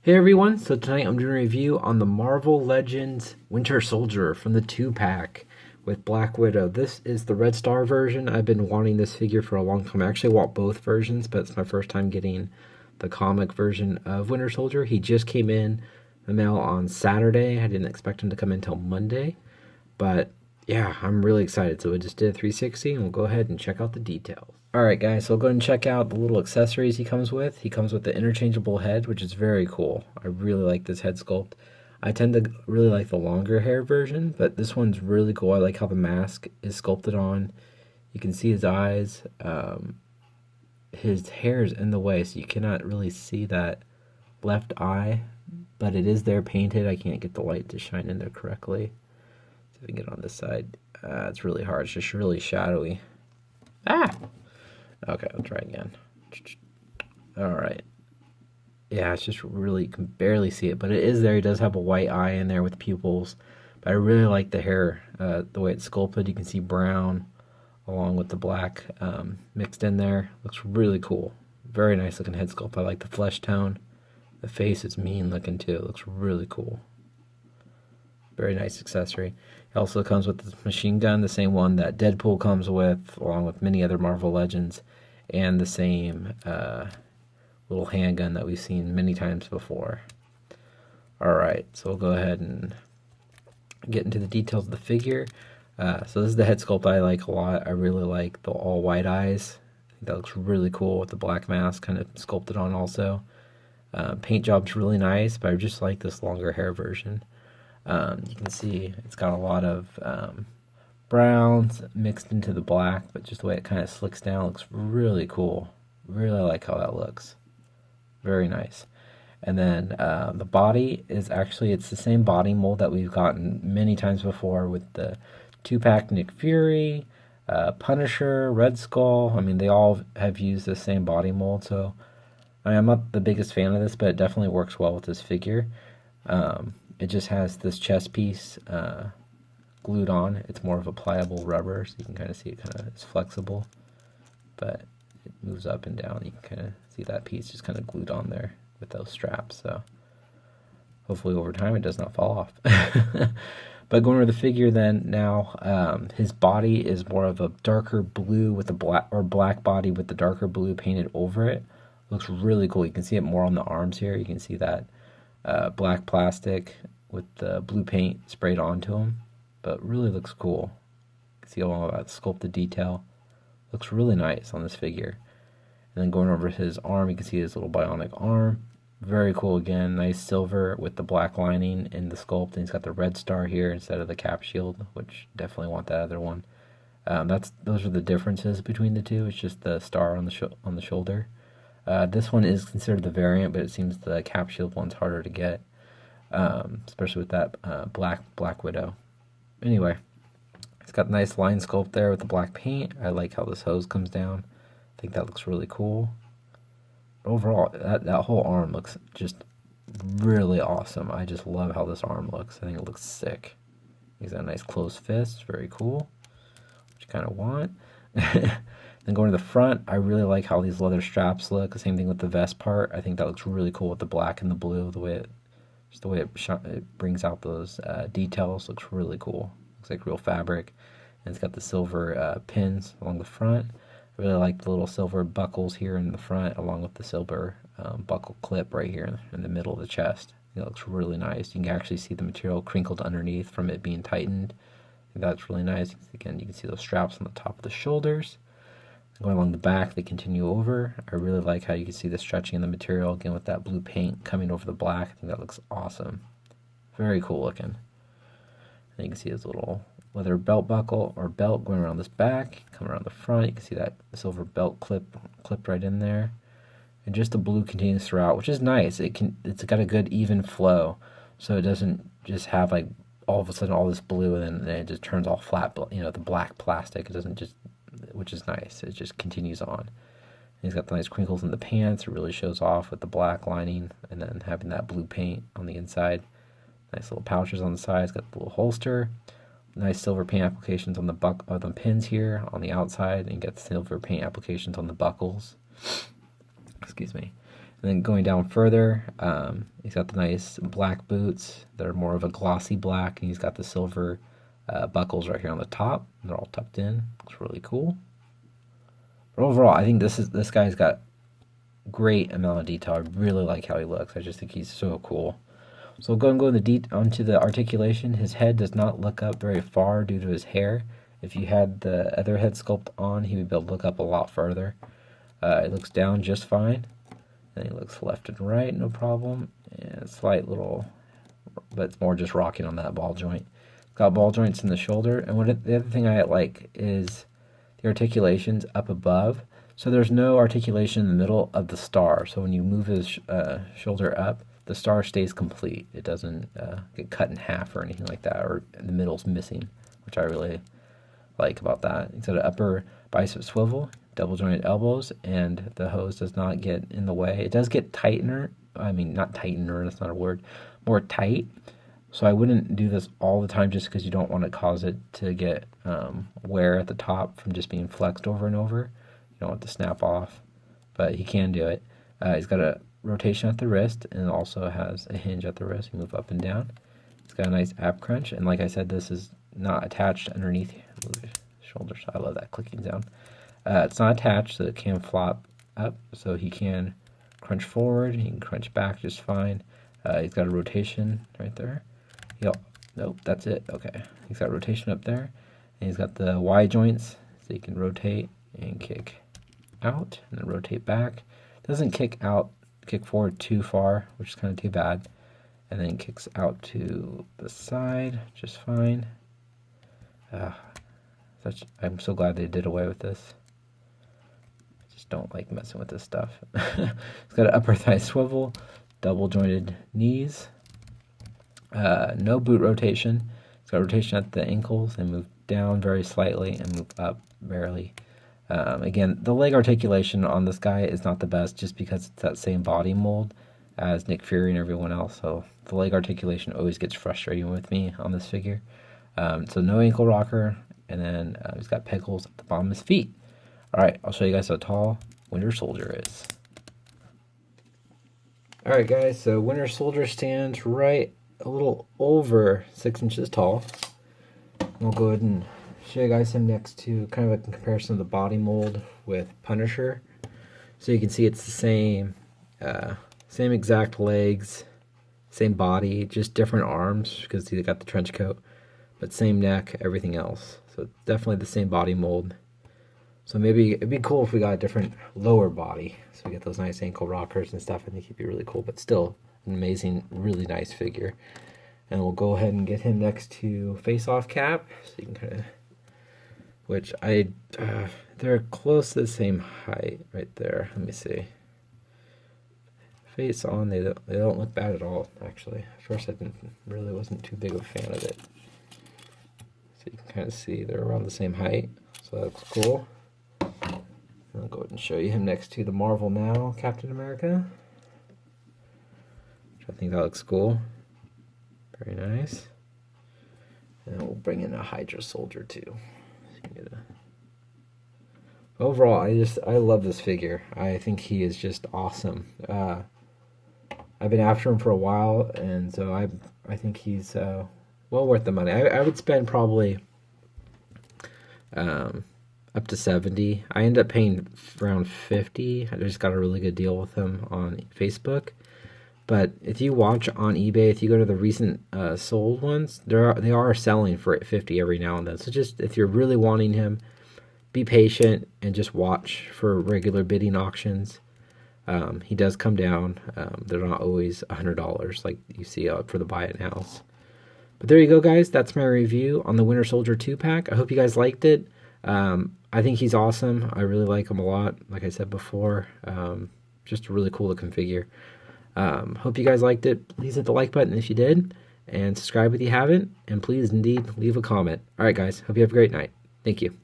Hey everyone, so tonight I'm doing a review on the Marvel Legends Winter Soldier from the 2-pack with Black Widow. This is the Red Star version. I've been wanting this figure for a long time. I actually want both versions, but it's my first time getting the comic version of Winter Soldier. He just came in the mail on Saturday. I didn't expect him to come in until Monday, but yeah, I'm really excited. So we just did a 360 and we'll go ahead and check out the details. Alright guys, so we'll go ahead and check out the little accessories he comes with. He comes with the interchangeable head, which is very cool. I really like this head sculpt. I tend to really like the longer hair version, but this one's really cool. I like how the mask is sculpted on. You can see his eyes. His hair is in the way, so you cannot really see that left eye, but it is there painted. I can't get the light to shine in there correctly. See if I can get on this side. It's really hard. It's just really shadowy. Ah! Okay, I'll try again. Alright. Yeah, it's just really, you can barely see it, but it is there. He does have a white eye in there with pupils. But I really like the hair, the way it's sculpted. You can see brown along with the black mixed in there. Looks really cool. Very nice looking head sculpt. I like the flesh tone. The face is mean looking too. It looks really cool. Very nice accessory. It also comes with the machine gun, the same one that Deadpool comes with, along with many other Marvel Legends, and the same little handgun that we've seen many times before. Alright, so we'll go ahead and get into the details of the figure. So this is the head sculpt I like a lot. I really like the all white eyes. I think that looks really cool with the black mask kind of sculpted on also. Paint job's really nice, but I just like this longer hair version. You can see it's got a lot of browns mixed into the black, but just the way it kind of slicks down looks really cool. Really like how that looks. Very nice. And then the body is actually, it's the same body mold that we've gotten many times before with the 2-pack Nick Fury, Punisher, Red Skull. I mean, they all have used the same body mold, so I mean, I'm not the biggest fan of this, but it definitely works well with this figure. It just has this chest piece glued on. It's more of a pliable rubber, so you can kind of see it kind of is flexible, but it moves up and down. You can kind of see that piece just kind of glued on there with those straps. So hopefully over time it does not fall off. But going over the figure then now, his body is more of a darker blue with the black body with the darker blue painted over it. Looks really cool. You can see it more on the arms here. You can see that black plastic with the blue paint sprayed onto him, but really looks cool. You can see all of that sculpted detail. Looks really nice on this figure. And then going over his arm, you can see his little bionic arm. Very cool again. Nice silver with the black lining in the sculpt. And he's got the red star here instead of the cap shield, which definitely want that other one. Those are the differences between the two. It's just the star on the shoulder. This one is considered the variant, but it seems the cap shield one's harder to get, especially with that Black Widow. Anyway, it's got a nice line sculpt there with the black paint. I like how this hose comes down. I think that looks really cool. Overall, that whole arm looks just really awesome. I just love how this arm looks. I think it looks sick. He's got a nice closed fist. Very cool. Which you kind of want. Then going to the front, I really like how these leather straps look. The same thing with the vest part. I think that looks really cool with the black and the blue. The way it brings out those details looks really cool. Looks like real fabric. And it's got the silver pins along the front. I really like the little silver buckles here in the front, along with the silver buckle clip right here in the middle of the chest. It looks really nice. You can actually see the material crinkled underneath from it being tightened. I think that's really nice. Again, you can see those straps on the top of the shoulders. Going along the back, they continue over. I really like how you can see the stretching in the material, again with that blue paint coming over the black. I think that looks awesome. Very cool looking. And you can see his little leather belt buckle or belt going around this back, coming around the front. You can see that silver belt clipped right in there. And just the blue continues throughout, which is nice. It's got a good even flow, so it doesn't just have like all of a sudden all this blue and then it just turns all flat. You know, the black plastic. It doesn't just, which is nice. It just continues on. And he's got the nice crinkles in the pants. It really shows off with the black lining and then having that blue paint on the inside. Nice little pouches on the side. It's got the little holster. Nice silver paint applications on the pins here on the outside, and you get silver paint applications on the buckles. Excuse me. And then going down further, he's got the nice black boots. They're more of a glossy black, and he's got the silver buckles right here on the top. They're all tucked in. Looks really cool. But overall, I think this guy's got great amount of detail. I really like how he looks. I just think he's so cool. So we'll go and go onto the articulation. His head does not look up very far due to his hair. If you had the other head sculpt on, he would be able to look up a lot further. It looks down just fine. And he looks left and right, no problem. And a slight little, but it's more just rocking on that ball joint. It's got ball joints in the shoulder. And the other thing I like is the articulation's up above. So there's no articulation in the middle of the star. So when you move his shoulder up, the star stays complete. It doesn't get cut in half or anything like that, or the middle's missing, which I really like about that. He's got an upper bicep swivel, double jointed elbows, and the hose does not get in the way. It does get tightener. I mean, not tightener, that's not a word. More tight. So I wouldn't do this all the time just because you don't want to cause it to get wear at the top from just being flexed over and over. You don't want it to snap off, but he can do it. He's got a rotation at the wrist and also has a hinge at the wrist. You move up and down. It's got a nice ab crunch, and like I said, this is not attached underneath the shoulder, so I love that clicking sound. It's not attached, so it can flop up, so he can crunch forward, he can crunch back just fine. He's got a rotation right there. Nope, that's it. Okay, he's got rotation up there, and he's got the Y joints, so he can rotate and kick out, and then rotate back. Doesn't kick forward too far, which is kind of too bad, and then kicks out to the side just fine. I'm so glad they did away with this. I just don't like messing with this stuff. It's got an upper thigh swivel, double jointed knees, no boot rotation. It's got rotation at the ankles and move down very slightly and move up barely. Again, the leg articulation on this guy is not the best just because it's that same body mold as Nick Fury and everyone else. So the leg articulation always gets frustrating with me on this figure. So no ankle rocker, and then he's got peg holes at the bottom of his feet. All right, I'll show you guys how tall Winter Soldier is. All right, guys, so Winter Soldier stands right a little over 6 inches tall. We'll go ahead and show you guys him next to kind of a comparison of the body mold with Punisher. So you can see it's the same exact legs, same body, just different arms because he got the trench coat, but same neck, everything else. So definitely the same body mold. So maybe it'd be cool if we got a different lower body. So we get those nice ankle rockers and stuff. I think he'd be really cool, but still an amazing, really nice figure. And we'll go ahead and get him next to Face Off Cap. So you can kind of, which they're close to the same height right there. Let me see. Face on, they don't look bad at all, actually. At first I really wasn't too big of a fan of it. So you can kind of see they're around the same height. So that's cool. I'll go ahead and show you him next to the Marvel Now Captain America. Which I think that looks cool. Very nice. And we'll bring in a Hydra Soldier too. So you can get Overall, I love this figure. I think he is just awesome. I've been after him for a while, and so I think he's well worth the money. I would spend probably up to $70. I ended up paying around $50. I just got a really good deal with him on Facebook. But if you watch on eBay, if you go to the recent sold ones, they are selling for $50 every now and then. So just if you're really wanting him, be patient and just watch for regular bidding auctions. He does come down. They're not always $100 like you see for the buy it nows. But there you go, guys. That's my review on the Winter Soldier 2-pack. I hope you guys liked it. I think he's awesome. I really like him a lot. Like I said before, just really cool to configure. Hope you guys liked it. Please hit the like button if you did, and subscribe if you haven't. And please, indeed, leave a comment. All right, guys. Hope you have a great night. Thank you.